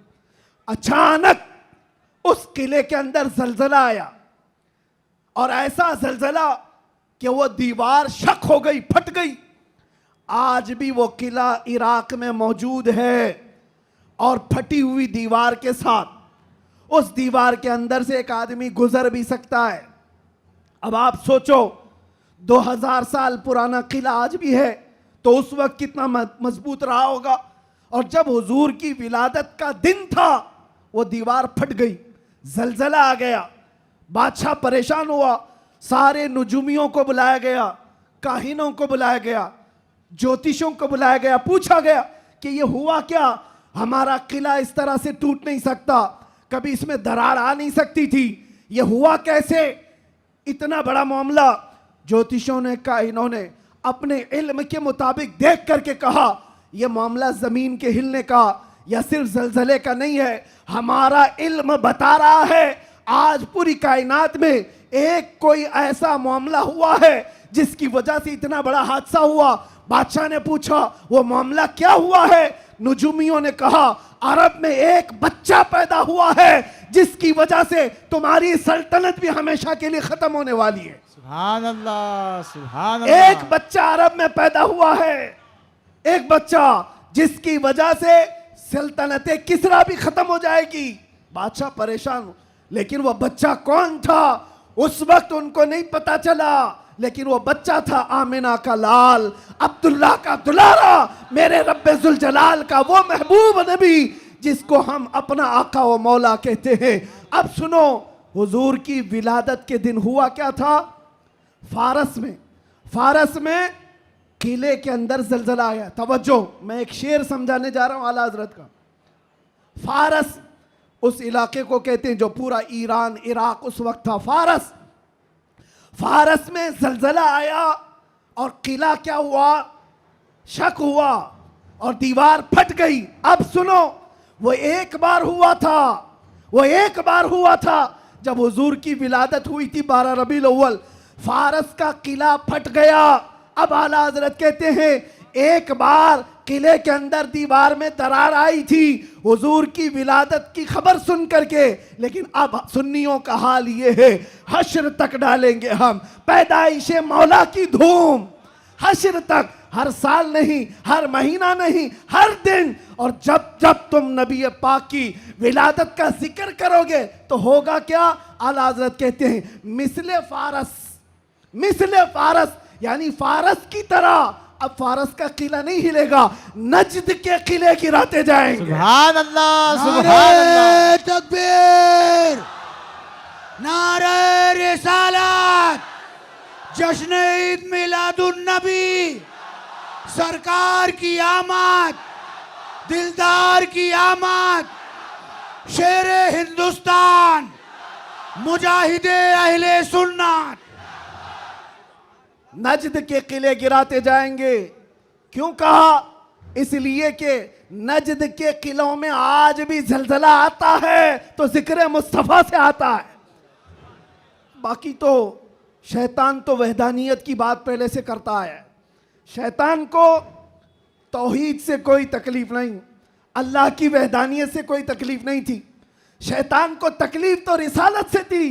अचानक उस किले के अंदर जलजला आया, और ऐसा जलजला कि वो दीवार शक हो गई, फट गई। आज भी वो किला इराक में मौजूद है, और फटी हुई दीवार के साथ उस दीवार के अंदर से एक आदमी गुजर भी सकता है। अब आप सोचो, 2000 साल पुराना किला आज भी है तो उस वक्त कितना मजबूत रहा होगा। और जब हुजूर की विलादत का दिन था, वो दीवार फट गई, जलजला आ गया, बादशाह परेशान हुआ, सारे नुजुमियों को बुलाया गया, काहिनों को बुलाया गया, ज्योतिषों को बुलाया गया, पूछा गया कि ये हुआ क्या, हमारा किला इस तरह से टूट नहीं सकता, कभी इसमें दरार आ नहीं सकती थी, ये हुआ कैसे, इतना बड़ा मामला। ज्योतिषों ने, काहिनों ने अपने इल्म के मुताबिक देख करके कहा, यह मामला जमीन के हिलने का यह सिर्फ जलजले का नहीं है, हमारा इल्म बता रहा है आज पूरी कायनात में एक कोई ऐसा मामला हुआ है जिसकी वजह से इतना बड़ा हादसा हुआ। बादशाह ने पूछा वो मामला क्या हुआ है? नुजुमियों ने कहा अरब में एक बच्चा पैदा हुआ है जिसकी वजह से तुम्हारी सल्तनत भी हमेशा के लिए खत्म होने वाली है। सुभान अल्लाह, सुभान अल्लाह। एक बच्चा अरब में पैदा हुआ है, एक बच्चा जिसकी वजह से सल्तनत किसरा भी खत्म हो जाएगी। बादशाह परेशान, लेकिन वो बच्चा कौन था उस वक्त उनको नहीं पता चला, लेकिन वो बच्चा था आमिना का लाल, अब्दुल्ला का दुलारा, मेरे रब्बे जुल जलाल का वो महबूब नबी जिसको हम अपना आका व मौला कहते हैं। अब सुनो, हुजूर की विलादत के दिन हुआ क्या था? फारस में किले के अंदर जलजला आया। तवज्जो, मैं एक शेर समझाने जा रहा हूं आला हजरत का। फारस उस इलाके को कहते हैं जो पूरा ईरान इराक उस वक्त था। फारस में जलजला आया और किला क्या हुआ? शक हुआ और दीवार फट गई। अब सुनो, वो एक बार हुआ था जब हुजूर की विलादत हुई थी 12 रबीउल अव्वल। फारस का किला फट गया। अब आला हजरत कहते हैं एक बार किले के अंदर दीवार में दरार आई थी हुजूर की विलादत की खबर सुन करके, लेकिन अब सुन्नियों का हाल ये है हश्र तक डालेंगे हम पैदाइश मौला की धूम, हश्र तक, हर साल नहीं, हर महीना नहीं, हर दिन। और जब जब तुम नबी पाक की विलादत का जिक्र करोगे तो होगा क्या? आला हजरत कहते हैं मिसले फारस, यानी फारस की तरह। अब फारस का किला नहीं हिलेगा, नजद के किले गिराते जाएंगे। सुभान अल्लाह, सुभान नारे अल्लाह। तकबीर, नारे रिसालत, जश्न ईद मिलादुन नबी, सरकार की आमद, दिलदार की आमद, शेर हिंदुस्तान, मुजाहिदे अहले सुन्नत। नजद के किले गिराते जाएंगे। क्यों कहा? इसलिए कि नजद के किलों में आज भी जलजला आता है तो जिक्र मुस्तफा से आता है। बाकी तो शैतान तो वहदानियत की बात पहले से करता है। शैतान को तौहीद से कोई तकलीफ नहीं, अल्लाह की वहदानियत से कोई तकलीफ नहीं थी। शैतान को तकलीफ तो रिसालत से थी।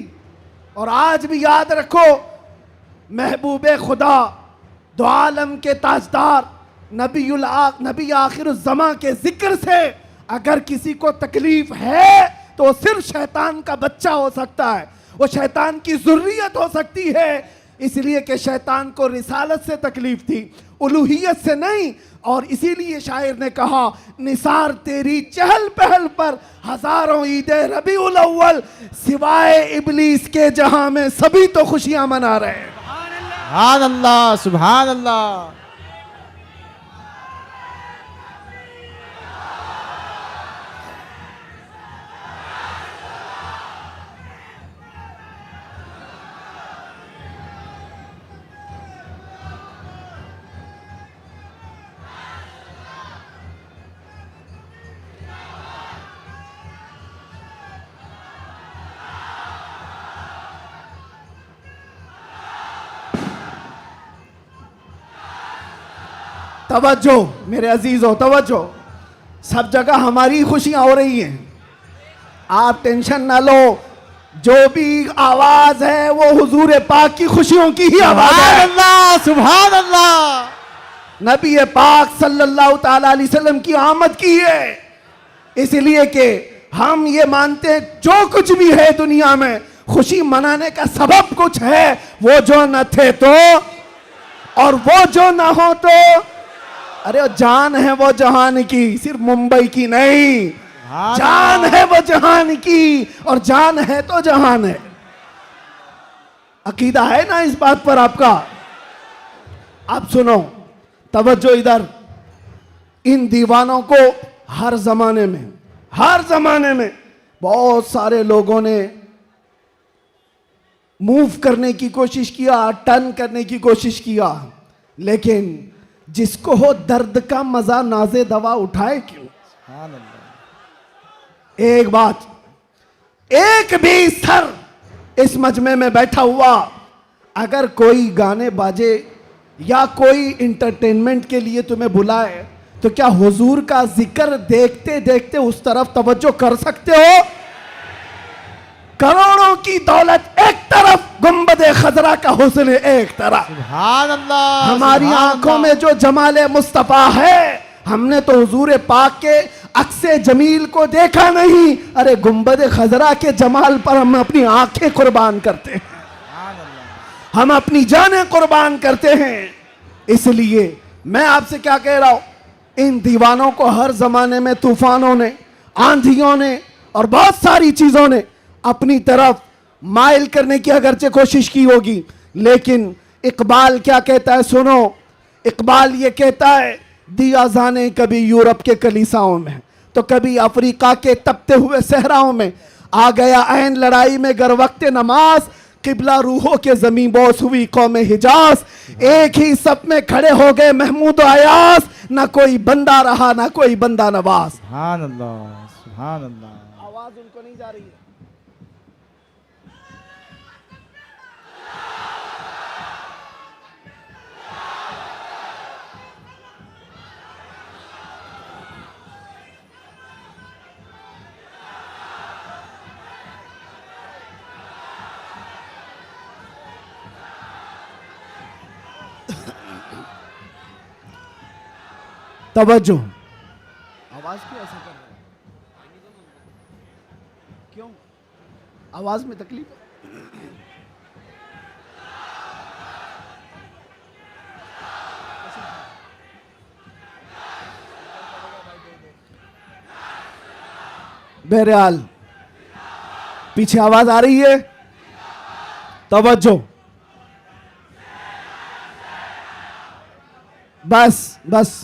और आज भी याद रखो, महबूबे खुदा, दो आलम के ताजदार, नबी आखिर ज़मा के जिक्र से अगर किसी को तकलीफ है तो वो सिर्फ शैतान का बच्चा हो सकता है, वो शैतान की ज़ुर्रियत हो सकती है। इसलिए कि शैतान को रिसालत से तकलीफ थी, उलूहियत से नहीं। और इसीलिए शायर ने कहा निसार तेरी चहल पहल पर हजारों ईदे रबीउल अव्वल, सिवाय इबलीस के जहां में सभी तो खुशियां मना रहे हैं। सुभान अल्लाह, सुभान अल्लाह। तवज्जो मेरे अजीजों, तवज्जो, सब जगह हमारी खुशियां हो रही हैं, आप टेंशन ना लो। जो भी आवाज है वो हुजूर पाक की खुशियों की ही आवाज सुभान है। अल्लाह, सुभान अल्लाह। नबी पाक सल्लल्लाहु ताला अलैहि वसल्लम की आमद की है। इसलिए कि हम ये मानते हैं जो कुछ भी है दुनिया में खुशी मनाने का सबब कुछ है, वो जो न थे तो और वो जो ना हो तो। अरे जान है वो जहान की, सिर्फ मुंबई की नहीं, जान है वो जहान की, और जान है तो जहान है। अकीदा है ना इस बात पर आपका? अब सुनो, तवज्जो इधर। इन दीवानों को हर जमाने में बहुत सारे लोगों ने मूव करने की कोशिश किया, टर्न करने की कोशिश किया, लेकिन जिसको हो दर्द का मजा नाजे दवा उठाए क्यों? सुभान अल्लाह। एक बात, एक भी सर इस मजमे में बैठा हुआ अगर कोई गाने बाजे या कोई इंटरटेनमेंट के लिए तुम्हें बुलाए तो क्या हुजूर का जिक्र देखते देखते उस तरफ तवज्जो कर सकते हो? करोड़ों की दौलत एक तरफ, गुंबदे खजरा का हुस्न एक तरफ। सुभान अल्लाह। हमारी सुभान आंखों अल्लाह। में जो जमाले मुस्तफा है, हमने तो हुजूर पाक के अक्से जमील को देखा नहीं, अरे गुंबदे खजरा के जमाल पर हम अपनी आंखें कुर्बान करते हैं, हम अपनी जानें कुर्बान करते हैं। इसलिए मैं आपसे क्या कह रहा हूं, इन दीवानों को हर जमाने में तूफानों ने, आंधियों ने और बहुत सारी चीजों ने अपनी तरफ माइल करने की अगरचे कोशिश की होगी, लेकिन इकबाल क्या कहता है सुनो। इकबाल ये कहता है, दिया जाने कभी यूरोप के कलीसाओं में तो कभी अफ्रीका के तपते हुए सहराओं में, आ गया ऐन लड़ाई में गर वक्त नमाज, किबला रूहों के जमीन बोस हुई कौम हिजाज। एक ही सब में खड़े हो गए महमूद अयास, ना कोई बंदा रहा ना कोई बंदा नवाज। सुभान अल्लाह। सुभान अल्लाह। आवाज उनको नहीं जा रही है। तवज्जो, आवाज क्यों ऐसा कर रहे हैं? क्यों आवाज में तकलीफ है? बहरहाल पीछे आवाज आ रही है, तवज्जो, बस बस।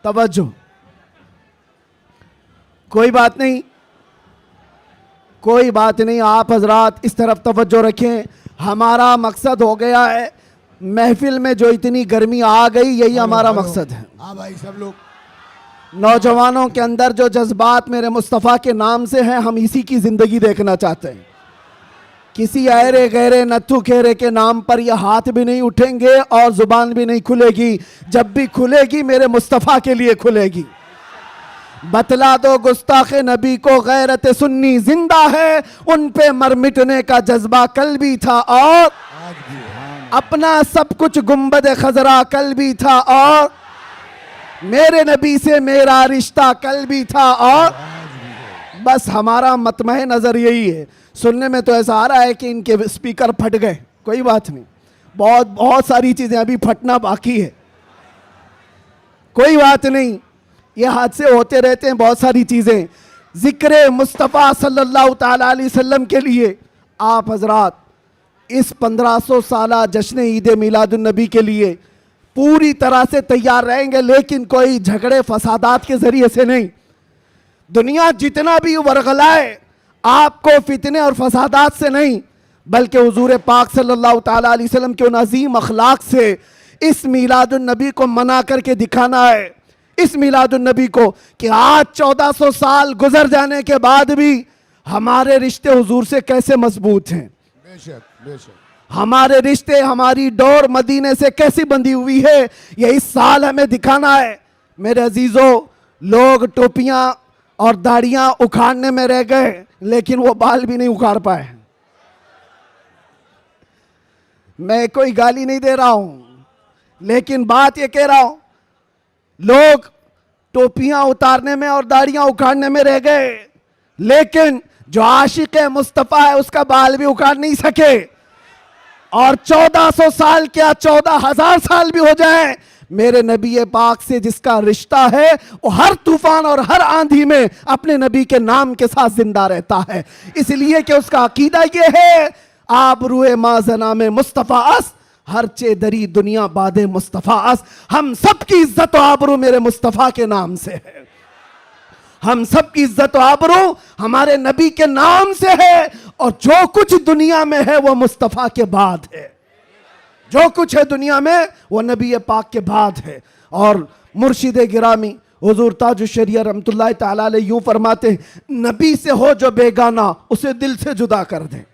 तवज्जो, कोई बात नहीं, कोई बात नहीं, आप हजरात इस तरफ तवज्जो रखें। हमारा मकसद हो गया है, महफिल में जो इतनी गर्मी आ गई, यही हमारा मकसद है। हाँ भाई, सब लोग नौजवानों के अंदर जो जज्बात मेरे मुस्तफ़ा के नाम से हैं, हम इसी की जिंदगी देखना चाहते हैं। किसी अरे गहरे नत्थु खेरे के नाम पर यह हाथ भी नहीं उठेंगे और जुबान भी नहीं खुलेगी। जब भी खुलेगी मेरे मुस्तफ़ा के लिए खुलेगी। बतला दो गुस्ताखे नबी को गैरत सुन्नी जिंदा है, उन पे मर मिटने का जज्बा कल भी था और आज भी है। अपना सब कुछ गुंबद खजरा कल भी था और मेरे नबी से मेरा रिश्ता कल भी था और बस हमारा मतमह नजर यही है। सुनने में तो ऐसा आ रहा है कि इनके स्पीकर फट गए, कोई बात नहीं, बहुत बहुत सारी चीजें अभी फटना बाकी है, कोई बात नहीं, ये हादसे होते रहते हैं बहुत सारी चीजें। जिक्र मुस्तफ़ा सल्लल्लाहु ताला अलैहि वसल्लम के लिए आप हजरात इस 1500 साला जश्न ईद मिलादुन नबी के लिए पूरी तरह से तैयार रहेंगे, लेकिन कोई झगड़े फसादात के जरिए से नहीं। दुनिया जितना भी वरगलाए आपको फितने और फसादात से नहीं, बल्कि हुजूर पाक सल्लल्लाहु ताला अलैहि वसल्लम के उन अजीम अखलाक से इस मिलादुन नबी को मना करके दिखाना है। इस मिलादुन नबी को कि आज 1400 साल गुजर जाने के बाद भी हमारे रिश्ते हुजूर से कैसे मजबूत हैं, बेशक बेशक, हमारे रिश्ते, हमारी डोर मदीने से कैसी बंधी हुई है, ये इस साल हमें दिखाना है। मेरे अजीजों, लोग टोपियां और दाढ़ियां उखाड़ने में रह गए, लेकिन वो बाल भी नहीं उखाड़ पाए। मैं कोई गाली नहीं दे रहा हूं, लेकिन बात ये कह रहा हूं, लोग टोपियां उतारने में और दाढ़ियां उखाड़ने में रह गए, लेकिन जो आशिक मुस्तफ़ा है उसका बाल भी उखाड़ नहीं सके। और 1400 साल क्या 14,000 साल भी हो जाए, मेरे नबी पाक से जिसका रिश्ता है वो हर तूफान और हर आंधी में अपने नबी के नाम के साथ जिंदा रहता है। इसलिए कि उसका अकीदा ये है, आप रूए माजना में मुस्तफ़ा अस हर चे दरी दुनिया बादे मुस्तफ़ास, हम सब की इज्जत और आबरू मेरे मुस्तफ़ा के नाम से है। हम सब की इज्जत और आबरू हमारे नबी के नाम से है, और जो कुछ दुनिया में है वो मुस्तफ़ा के बाद है। जो कुछ है दुनिया में वो नबी पाक के बाद है। और मुर्शिद गिरामी हुजूर ताजुश शरिया रहमतुल्लाह ताला अलैह यूं फरमाते हैं, नबी से हो जो बेगाना उसे दिल से जुदा कर दे।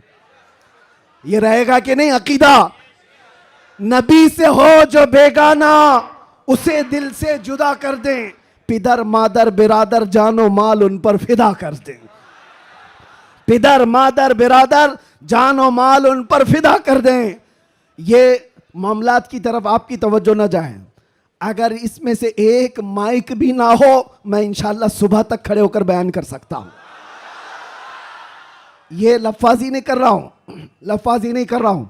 ये रहेगा कि नहीं अकीदा? नबी से हो जो बेगाना उसे दिल से जुदा कर दें, पिदर मादर बिरादर जानो माल उन पर फिदा कर दें। पिदर मादर बिरादर जानो माल उन पर फिदा कर दें। ये मामलात की तरफ आपकी तवज्जो न जाए। अगर इसमें से एक माइक भी ना हो, मैं इंशाल्लाह सुबह तक खड़े होकर बयान कर सकता हूं। ये लफाजी नहीं कर रहा हूं, लफाजी नहीं कर रहा हूं।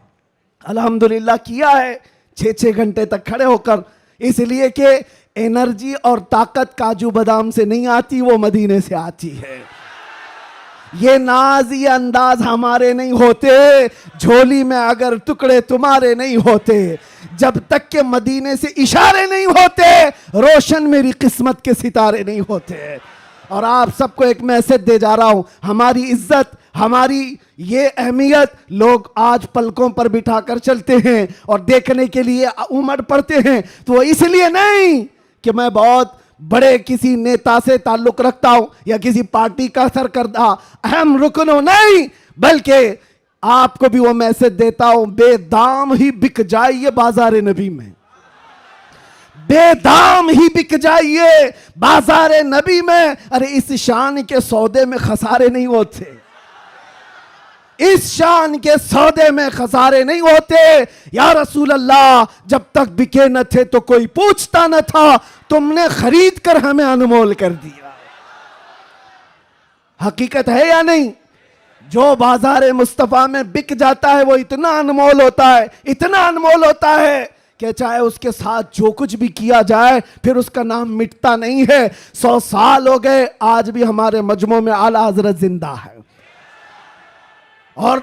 अल्हम्दुलिल्लाह किया है 6-6 घंटे तक खड़े होकर, इसलिए कि एनर्जी और ताकत काजू बादाम से नहीं आती, वो मदीने से आती है। ये नाज ये अंदाज हमारे नहीं होते, झोली में अगर टुकड़े तुम्हारे नहीं होते, जब तक के मदीने से इशारे नहीं होते, रोशन मेरी किस्मत के सितारे नहीं होते। और आप सबको एक मैसेज दे जा रहा हूं, हमारी इज्जत, हमारी ये अहमियत लोग आज पलकों पर बिठाकर चलते हैं और देखने के लिए उमड़ पड़ते हैं। तो वो इसलिए नहीं कि मैं बहुत बड़े किसी नेता से ताल्लुक रखता हूं या किसी पार्टी का सरकर्दा अहम रुकन हो, नहीं, बल्कि आपको भी वो मैसेज देता हूं, बेदाम ही बिक जाइए बाजार नबी में, बेदाम ही बिक जाइए बाजार नबी में। अरे इस शान के सौदे में खसारे नहीं होते, इस शान के सौदे में खसारे नहीं होते। या रसूल अल्लाह, जब तक बिके न थे तो कोई पूछता न था, तुमने खरीद कर हमें अनमोल कर दिया। हकीकत है या नहीं? जो बाजार मुस्तफा में बिक जाता है वो इतना अनमोल होता है, इतना अनमोल होता है कि चाहे उसके साथ जो कुछ भी किया जाए फिर उसका नाम मिटता नहीं है। 100 साल हो गए, आज भी हमारे मजमू में आला हजरत जिंदा है। और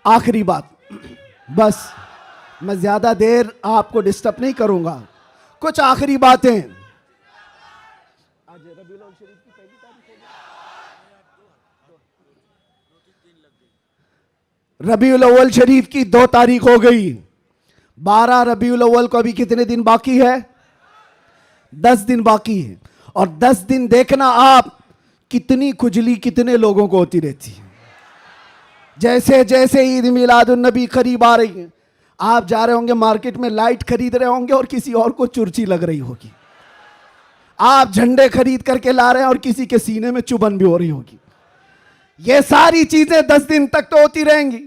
आखिरी बात, बस मैं ज्यादा देर आपको डिस्टर्ब नहीं करूंगा, कुछ आखिरी बातें। रबीउल अव्वल शरीफ की 2 तारीख हो गई, 12 रबीउल अव्वल को अभी कितने दिन बाकी है? 10 दिन बाकी है। और 10 दिन देखना आप कितनी खुजली कितने लोगों को होती रहती है। जैसे जैसे ईद मिलादुन नबी करीब आ रही है, आप जा रहे होंगे मार्केट में, लाइट खरीद रहे होंगे और किसी और को चुर्ची लग रही होगी। आप झंडे खरीद करके ला रहे हैं और किसी के सीने में चुभन भी हो रही होगी। ये सारी चीजें 10 दिन तक तो होती रहेंगी।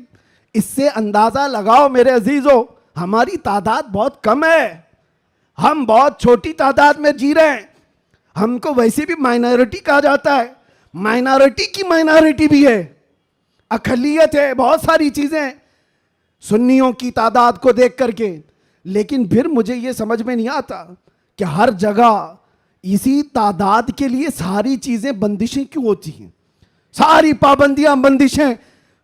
इससे अंदाजा लगाओ मेरे अजीजों, हमारी तादाद बहुत कम है, हम बहुत छोटी तादाद में जी रहे हैं। हमको वैसे भी माइनॉरिटी कहा जाता है, माइनॉरिटी की माइनॉरिटी भी है, अकलियत है, बहुत सारी चीजें सुन्नियों की तादाद को देख करके। लेकिन फिर मुझे यह समझ में नहीं आता कि हर जगह इसी तादाद के लिए सारी चीजें बंदिशें क्यों होती हैं, सारी पाबंदियां बंदिशें।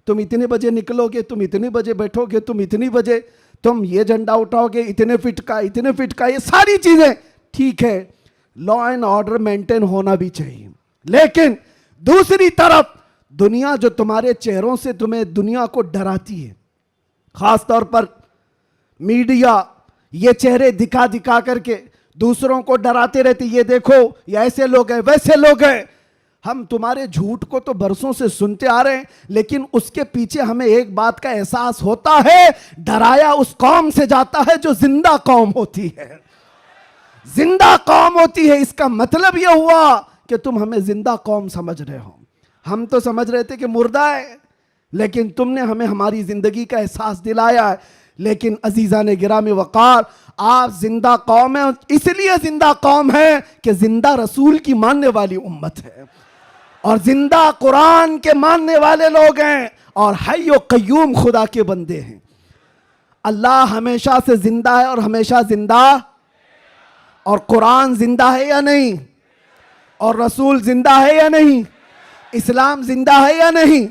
तुम इतने बजे निकलोगे, तुम इतने बजे बैठोगे, तुम इतनी बजे तुम ये झंडा उठाओगे, इतने फिट का, इतने फिट का, ये सारी चीजें ठीक है, लॉ एंड ऑर्डर मेंटेन होना भी चाहिए। लेकिन दूसरी तरफ दुनिया जो तुम्हारे चेहरों से तुम्हें दुनिया को डराती है, खास तौर पर मीडिया ये चेहरे दिखा दिखा करके दूसरों को डराते रहते, ये देखो ये ऐसे लोग हैं, वैसे लोग हैं। हम तुम्हारे झूठ को तो बरसों से सुनते आ रहे हैं, लेकिन उसके पीछे हमें एक बात का एहसास होता है, डराया उस कौम से जाता है जो जिंदा कौम होती है, जिंदा कौम होती है। इसका मतलब यह हुआ कि तुम हमें जिंदा कौम समझ रहे हो, हम तो समझ रहे थे कि मुर्दा है, लेकिन तुमने हमें हमारी जिंदगी का एहसास दिलाया है। लेकिन अजीजा ने गिरामी वकार, आप जिंदा कौम है, इसलिए जिंदा कौम है कि जिंदा रसूल की मानने वाली उम्मत है। और जिंदा कुरान के मानने वाले लोग हैं और हय्य व कय्यूम खुदा के बंदे हैं। अल्लाह हमेशा से जिंदा है और हमेशा जिंदा, और कुरान जिंदा है या नहीं, और रसूल जिंदा है या नहीं, इस्लाम जिंदा है या नहीं।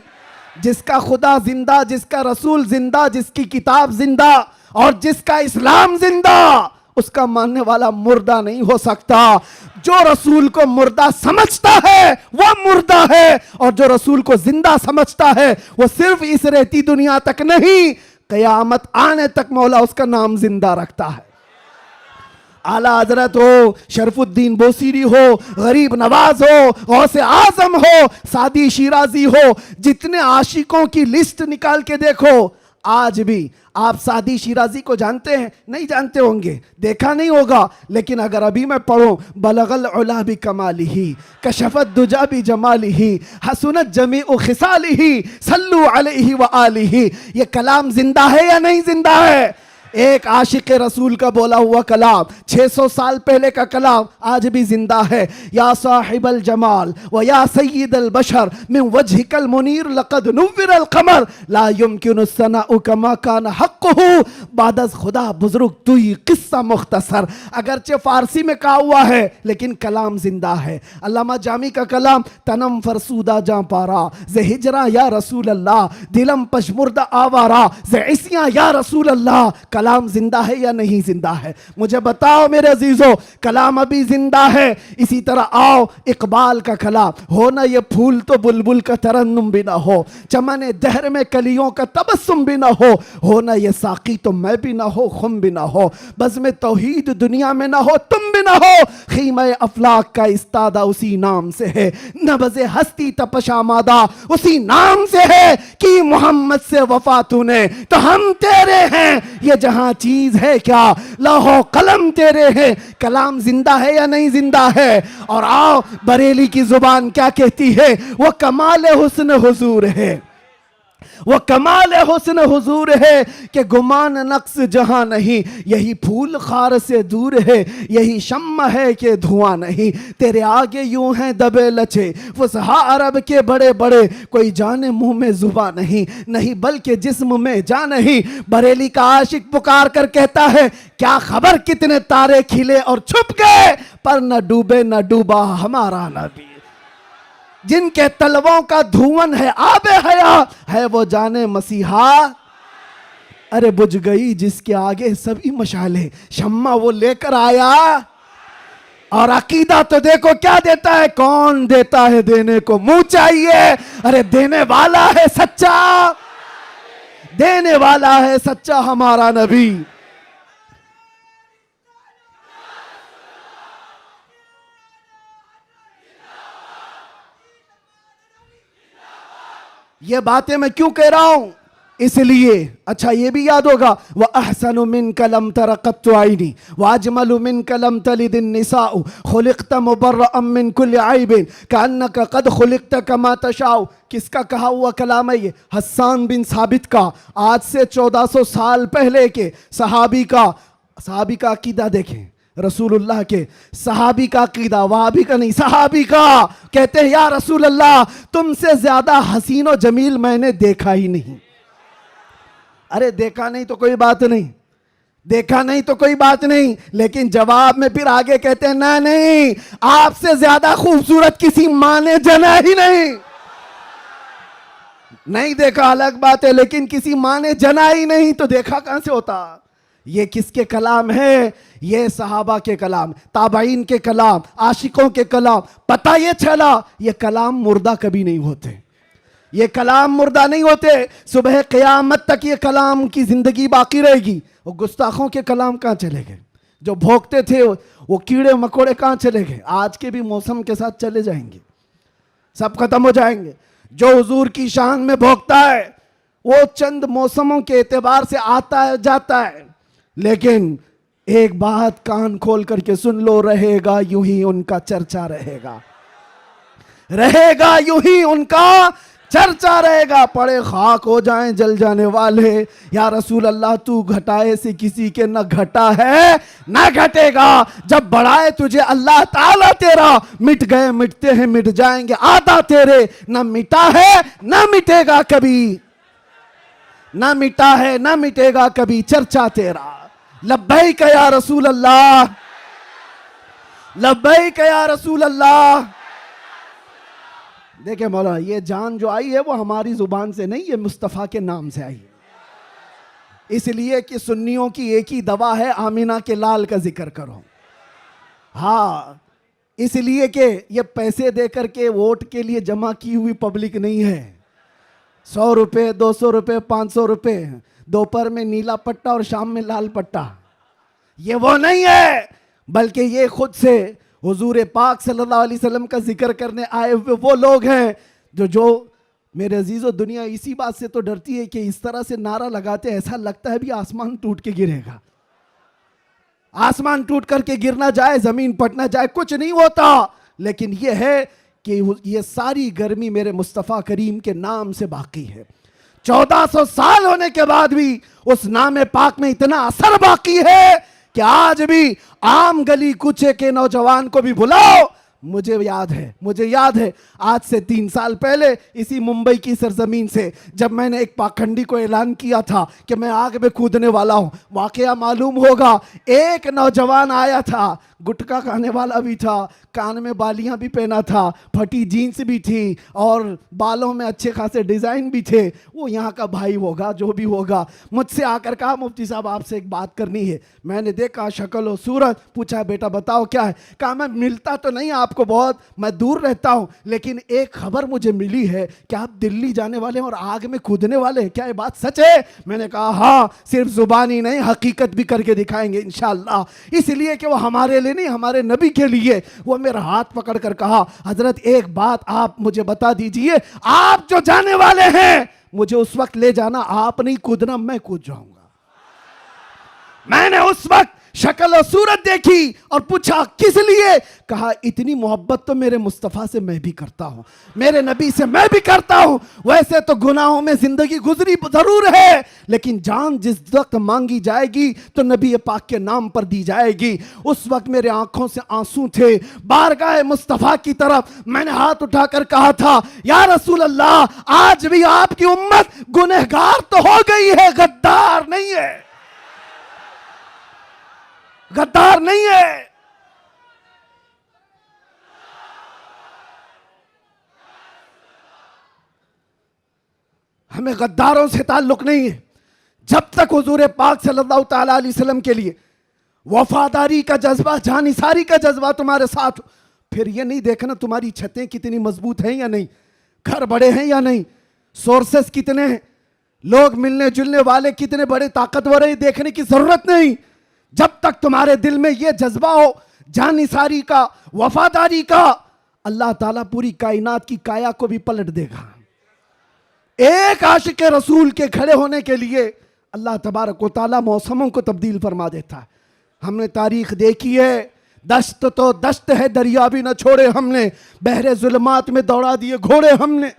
जिसका खुदा जिंदा, जिसका रसूल जिंदा, जिसकी किताब जिंदा और जिसका इस्लाम जिंदा, उसका मानने वाला मुर्दा नहीं हो सकता। जो रसूल को मुर्दा समझता है वह मुर्दा है, और जो रसूल को जिंदा समझता है वह सिर्फ इस रेती दुनिया तक नहीं, कयामत आने तक मौला उसका नाम जिंदा रखता है। आला हजरत हो, शरफुद्दीन बोसीरी हो, गरीब नवाज हो, गौसे आजम हो, सादी शिराजी हो, जितने आशिकों की लिस्ट निकाल के देखो, आज भी आप सादी शिराजी को जानते हैं? नहीं जानते होंगे, देखा नहीं होगा, लेकिन अगर अभी मैं पढ़ूं, बलगल उला भी कमाली ही, कशफत दुजा भी जमाली ही, हसनत जमी उ खिसाली ही, सल्लू अलैहि व आलिही, ये कलाम जिंदा है या नहीं जिंदा है? एक आशिक रसूल का बोला हुआ कलाम, 600 साल पहले का कलाम आज भी जिंदा है। या साहिबल जमाल व या सय्यदल बशर मिन वजहिकल मुनीर लक़द नुव्विरल क़मर ला युमकिनु सनाउ कमा कान हक़्क़ुहु बादज़ खुदा बुजुर्ग तुई किस्सा मुख्तसर। अगरचे फारसी में कहा हुआ है लेकिन कलाम जिंदा है। अल्लामा जामी का कलाम, तनम फरसूदा जां पारा ज़े हिजरा या रसूल अल्लाह, दिलम पशमुर्दा आवारा ज़े इसिया या रसूल अल्लाह। कलाम जिंदा है या नहीं जिंदा है? मुझे बताओ मेरे अजीजों, कलाम अभी जिंदा है। इसी तरह आओ इकबाल का कलाम, हो ना ये फूल तो बुलबुल का तरन्नुम भी ना हो, चमन दहर में कलियों का तबस्सुम भी ना हो ना ये साकी तो मैं भी ना हो, खुम भी ना हो, बस में तौहीद दुनिया में ना हो, तुम भी ना हो, खीमा अफलाक का इस्तादा उसी नाम से है, नबज़े हस्ती तपशामादा उसी नाम से है कि मोहम्मद से वफा तूने तो हम तेरे हैं, ये जहां चीज है क्या लौहो कलम तेरे हैं। कलाम जिंदा है या नहीं जिंदा है? और आओ बरेली की जुबान क्या कहती है, वो कमाल हुस्न हुजूर है, वो कमाल हुस्न हुजूर है कि गुमान नक्स जहां नहीं, यही फूल खार से दूर है, यही शम्मा है कि धुआं नहीं, तेरे आगे यूं हैं दबे लचे फुसहा अरब के बड़े बड़े, कोई जाने मुंह में जुबा नहीं, नहीं बल्कि जिस्म में जा नहीं। बरेली का आशिक पुकार कर कहता है, क्या खबर कितने तारे खिले और छुप गए, पर न डूबे न डूबा हमारा नबी। जिनके तलवों का धुवन है आबे हयात है, वो जाने मसीहा। अरे बुझ गई जिसके आगे सभी मशाले, शम्मा वो लेकर आया। और अकीदा तो देखो क्या देता है, कौन देता है देने को मुंह चाहिए। अरे देने वाला है सच्चा, देने वाला है सच्चा हमारा नबी। ये बातें मैं क्यों कह रहा हूं, इसलिए अच्छा ये भी याद होगा, वह अहसनु मिन कलम तरक़त आइनी व अजमलु मिन कलम तलिदिन निसाउ खुलिक़त मुबर्रअम मिन कुल्लि ऐबिन कअन्नका क़द खुलिक़त कमा तशाउ। किसका कहा हुआ कलाम है ये? हस्सान बिन साबित का, आज से 1400 साल पहले के सहाबी का अकीदा देखें, रसूलुल्लाह के सहाबी का अकीदा, वहाबी का नहीं, सहाबी का। कहते हैं या रसूल अल्लाह तुमसे ज्यादा हसीन और जमील मैंने देखा ही नहीं। अरे देखा नहीं तो कोई बात नहीं, देखा नहीं तो कोई बात नहीं, लेकिन जवाब में फिर आगे कहते हैं ना नहीं, आपसे ज्यादा खूबसूरत किसी माँ ने जना ही नहीं। नहीं देखा अलग बात है, लेकिन किसी माँ ने जना ही नहीं तो देखा कहां से होता। ये किसके कलाम है? ये सहाबा के कलाम, ताबाइन के कलाम, आशिकों के कलाम। पता ये चला ये कलाम मुर्दा कभी नहीं होते, ये कलाम मुर्दा नहीं होते। सुबह क़यामत तक ये कलाम की जिंदगी बाकी रहेगी। वो गुस्ताखों के कलाम कहाँ चले गए? जो भोंकते थे वो कीड़े मकोड़े कहाँ चले गए? आज के भी मौसम के साथ चले जाएंगे, सब खत्म हो जाएंगे। जो हुजूर की शान में भोंकता है वो चंद मौसमों के एतबार से आता है जाता है, लेकिन एक बात कान खोल करके सुन लो, रहेगा यूं ही उनका चर्चा, रहेगा यूं ही उनका चर्चा रहेगा, पड़े खाक हो जाएं जल जाने वाले। या रसूल अल्लाह तू घटाए से किसी के न घटा है न घटेगा, जब बढ़ाए तुझे अल्लाह ताला तेरा, मिट गए मिटते हैं मिट जाएंगे आदा तेरे, न मिटा है न मिटेगा कभी, न मिटा है न मिटेगा कभी चर्चा तेरा। लब्बैक या रसूल अल्लाह, लब्बैक या रसूल अल्लाह। देखिए मौलाना, ये जान जो आई है वो हमारी जुबान से नहीं, ये मुस्तफ़ा के नाम से आई है। इसलिए कि सुन्नियों की एक ही दवा है, आमिना के लाल का जिक्र करो। हाँ, इसलिए कि ये पैसे दे करके वोट के लिए जमा की हुई पब्लिक नहीं है। 100 रुपये, 200 रुपये, 500 रुपये, दोपहर में नीला पट्टा और शाम में लाल पट्टा, ये वो नहीं है, बल्कि ये खुद से हुजूर पाक सल्लल्लाहु अलैहि वसल्लम का जिक्र करने आए हुए वो लोग हैं जो मेरे अजीज़ों, दुनिया इसी बात से तो डरती है कि इस तरह से नारा लगाते ऐसा लगता है भी आसमान टूट के गिरेगा। आसमान टूट करके गिरना जाए, जमीन फटना जाए, कुछ नहीं होता। लेकिन ये है कि ये सारी गर्मी मेरे मुस्तफ़ा करीम के नाम से बाकी है। 1400 साल होने के बाद भी उस नाम पाक में इतना असर बाकी है कि आज भी आम गली कूचे के नौजवान को भी बुलाओ। मुझे याद है आज से 3 साल पहले इसी मुंबई की सरजमीन से जब मैंने एक पाखंडी को ऐलान किया था कि मैं आग में कूदने वाला हूं, वाकया मालूम होगा एक नौजवान आया था, गुटखा खाने वाला भी था, कान में बालियां भी पहना था, फटी जीन्स भी थी और बालों में अच्छे खासे डिज़ाइन भी थे। वो यहाँ का भाई होगा, जो भी होगा, मुझसे आकर कहा मुफ्ती साहब आपसे एक बात करनी है। मैंने देखा शक्ल और सूरत, पूछा बेटा बताओ क्या है। कहा मैं मिलता तो नहीं आपको बहुत, मैं दूर रहता हूँ, लेकिन एक खबर मुझे मिली है कि आप दिल्ली जाने वाले हैं और आग में कूदने वाले हैं, क्या ये बात सच है? मैंने कहा हाँ, सिर्फ जुबानी नहीं हकीकत भी करके दिखाएंगे इंशाअल्लाह। इसलिए कि वो हमारे लिए नहीं, हमारे नबी के लिए। वो मेरा हाथ पकड़ कर कहा हजरत एक बात आप मुझे बता दीजिए, आप जो जाने वाले हैं मुझे उस वक्त ले जाना, आप नहीं कूदना, मैं कूद जाऊंगा। मैंने उस वक्त शक्ल और सूरत देखी और पूछा किस लिए? कहा इतनी मोहब्बत तो मेरे मुस्तफ़ा से मैं भी करता हूं, मेरे नबी से मैं भी करता हूं। वैसे तो गुनाहों में जिंदगी गुजरी जरूर है, लेकिन जान जिस वक्त मांगी जाएगी तो नबी पाक के नाम पर दी जाएगी। उस वक्त मेरे आंखों से आंसू थे, बारगाह मुस्तफ़ा की तरफ मैंने हाथ उठाकर कहा था या रसूल अल्लाह, आज भी आपकी उम्मत गुनहगार तो हो गई है, गद्दार नहीं है, गद्दार नहीं है। हमें गद्दारों से ताल्लुक नहीं है। जब तक हुजूर पाक सल्लल्लाहु ताला अलैहि वसल्लम के लिए वफादारी का जज्बा, जानिसारी का जज्बा तुम्हारे साथ, फिर ये नहीं देखना तुम्हारी छतें कितनी मजबूत हैं या नहीं, घर बड़े हैं या नहीं, सोर्सेस कितने हैं, लोग मिलने जुलने वाले कितने बड़े ताकतवर हैं, देखने की जरूरत नहीं। जब तक तुम्हारे दिल में यह जज्बा हो जानिसारी का, वफादारी का, अल्लाह ताला पूरी कायनात की काया को भी पलट देगा। एक आशिक रसूल के खड़े होने के लिए अल्लाह तबारक व तआला मौसमों को तब्दील फरमा देता है। हमने तारीख देखी है, दश्त तो दश्त है, दरिया भी न छोड़े हमने, बहरे जुल्मात में दौड़ा दिए घोड़े हमने।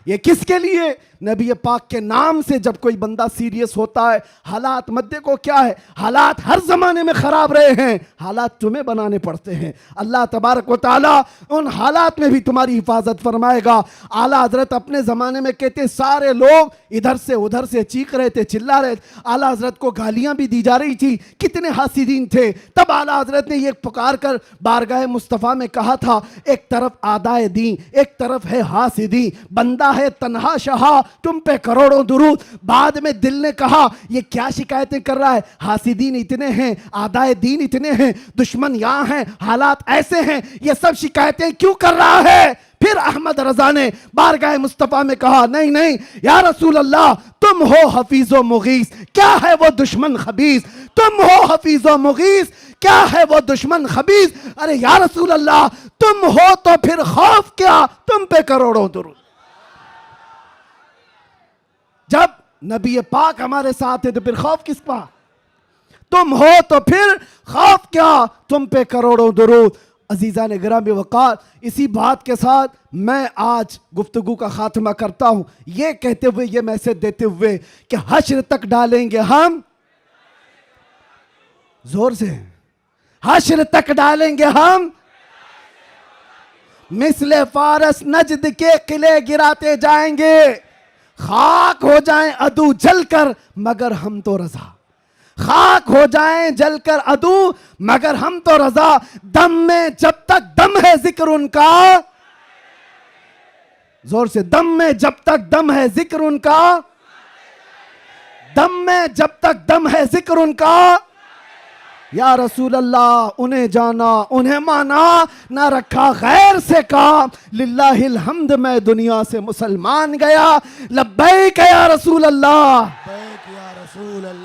ये किसके लिए? नबी पाक के नाम से जब कोई बंदा सीरियस होता है, हालात मत देखो क्या है, हालात हर जमाने में खराब रहे हैं, हालात तुम्हें बनाने पड़ते हैं। अल्लाह तबारक व तआला उन हालात में भी तुम्हारी हिफाजत फरमाएगा। आला हजरत अपने जमाने में कहते सारे लोग इधर से उधर से चीख रहे थे, चिल्ला रहे थे, आला हजरत को गालियां भी दी जा रही थी, कितने हासिदीन थे। तब आला हजरत ने ये पुकार कर बारगाह मुस्तफ़ा में कहा था, एक तरफ आदाए दी, एक तरफ है हासिदी, बंदा है तन्हा शहा, तुम पे करोड़ों दुरूद। बाद में दिल ने कहा ये क्या शिकायतें कर रहा है, हासिदीन इतने हैं, आदाए दीन इतने हैं, दुश्मन यहाँ हैं, हालात ऐसे हैं, ये सब शिकायतें क्यों कर रहा है? फिर अहमद रजा ने बारगाह मुस्तफ़ा में कहा नहीं नहीं या रसूल अल्लाह, तुम हो हफीज़ो मुगीस, क्या है वो दुश्मन खबीस, तुम हो हफीज़ो मुगीस, क्या है वो दुश्मन खबीस। अरे या रसूल अल्लाह, तुम हो तो फिर खौफ क्या, तुम पे करोड़ों दुरूद। जब नबी पाक हमारे साथ है तो फिर खौफ किसका? तुम हो तो फिर खौफ क्या, तुम पे करोड़ों दुरूद। अजीज़ा ने गिरामी वक़ार, इसी बात के साथ मैं आज गुफ्तगू का खात्मा करता हूँ, ये कहते हुए, ये मैसेज देते हुए कि हश्र तक डालेंगे हम, जोर से, हश्र तक डालेंगे हम, मिसले फारस नजद के किले गिराते जाएंगे, खाक हो जाएं अदू जलकर मगर हम तो रजा, खाक हो जाएं जलकर अदू मगर हम तो रजा, दम में जब तक दम है जिक्र उनका, जोर से, दम में जब तक दम है जिक्र उनका, दम में जब तक दम है जिक्र उनका, या रसूल अल्लाह उन्हें जाना उन्हें माना, ना रखा गैर से काम, लिल्लाहिल हम्द मैं दुनिया से मुसलमान गया, लब्बैक या रसूल अल्लाह। बैक या रसूल अल्लाह।